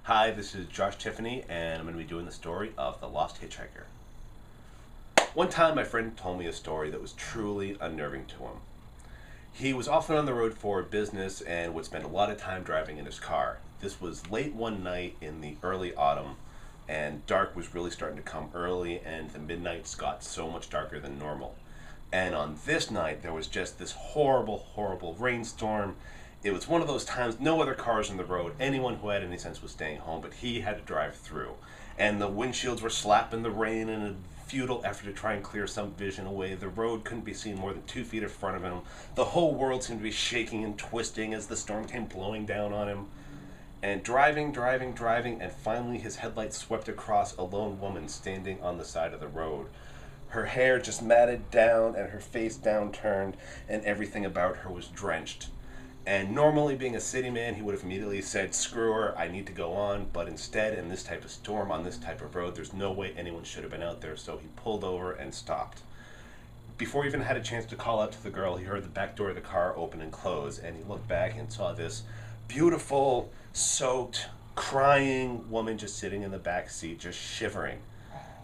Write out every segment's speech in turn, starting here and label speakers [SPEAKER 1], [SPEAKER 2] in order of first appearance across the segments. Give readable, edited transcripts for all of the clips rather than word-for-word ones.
[SPEAKER 1] Hi, this is Josh Tiffany, and I'm going to be doing the story of The Lost Hitchhiker. One time, my friend told me a story that was truly unnerving to him. He was often on the road for business and would spend a lot of time driving in his car. This was late one night in the early autumn, and dark was really starting to come early, and the midnights got so much darker than normal. And on this night, there was just this horrible, horrible rainstorm. It was one of those times no other cars on the road. Anyone who had any sense was staying home, but he had to drive through. And the windshields were slapping the rain in a futile effort to try and clear some vision away. The road couldn't be seen more than 2 feet in front of him. The whole world seemed to be shaking and twisting as the storm came blowing down on him. And driving, and finally his headlights swept across a lone woman standing on the side of the road. Her hair just matted down and her face downturned, and everything about her was drenched. And normally, being a city man, he would have immediately said, "Screw her, I need to go on." But instead, in this type of storm, on this type of road, there's no way anyone should have been out there, so he pulled over and stopped. Before he even had a chance to call out to the girl, he heard the back door of the car open and close, and he looked back and saw this beautiful, soaked, crying woman just sitting in the back seat, just shivering.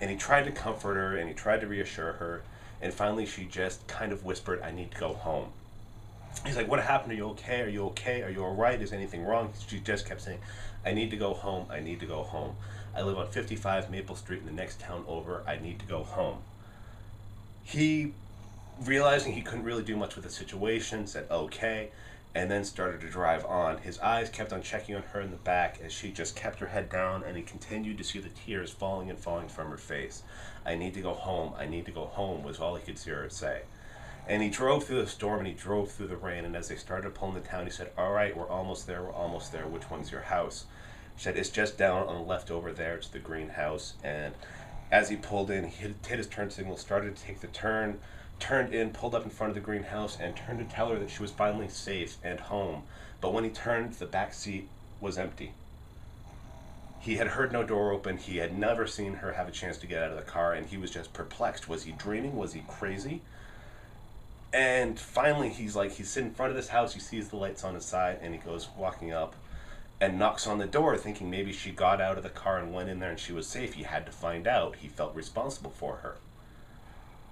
[SPEAKER 1] And he tried to comfort her, and he tried to reassure her, and finally she just kind of whispered, "I need to go home." He's like, "What happened? Are you okay? Are you okay? Are you all right? Is anything wrong?" She just kept saying, "I need to go home. I need to go home. I live on 55 Maple Street in the next town over. I need to go home." He, realizing he couldn't really do much with the situation, said okay, and then started to drive on. His eyes kept on checking on her in the back as she just kept her head down, and he continued to see the tears falling and falling from her face. "I need to go home. I need to go home," was all he could hear her say. And he drove through the storm and he drove through the rain. And as they started pulling the town, he said, "All right, we're almost there. We're almost there. Which one's your house?" She said, "It's just down on the left over there. It's the greenhouse." And as he pulled in, he hit his turn signal, started to take the turn, turned in, pulled up in front of the greenhouse, and turned to tell her that she was finally safe and home. But when he turned, the back seat was empty. He had heard no door open. He had never seen her have a chance to get out of the car, and he was just perplexed. Was he dreaming? Was he crazy? And finally, he's sitting in front of this house. He sees the lights on his side, and he goes walking up and knocks on the door, thinking maybe she got out of the car and went in there and she was safe. He had to find out. He felt responsible for her.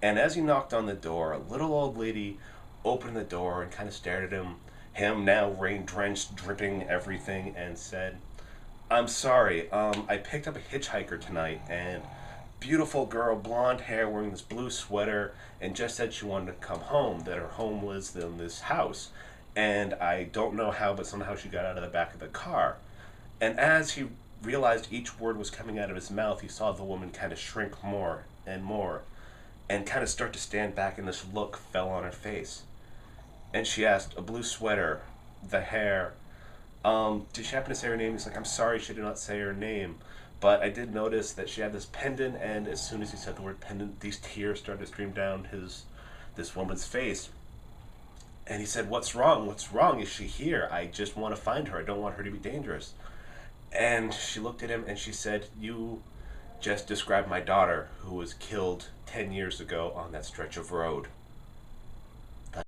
[SPEAKER 1] And as he knocked on the door, a little old lady opened the door and kind of stared at him now rain drenched, dripping everything, and said, "I'm sorry, I picked up a hitchhiker tonight, and beautiful girl, blonde hair, wearing this blue sweater, and just said she wanted to come home, that her home was in this house. And I don't know how, but somehow she got out of the back of the car." And as he realized each word was coming out of his mouth, he saw the woman kind of shrink more and more and kind of start to stand back, and this look fell on her face. And she asked, "A blue sweater, the hair, did she happen to say her name?" He's like, "I'm sorry, she did not say her name. But I did notice that she had this pendant," and as soon as he said the word pendant, these tears started to stream down this woman's face. And he said, "What's wrong? What's wrong? Is she here? I just want to find her. I don't want her to be dangerous." And she looked at him and she said, "You just described my daughter, who was killed 10 years ago on that stretch of road."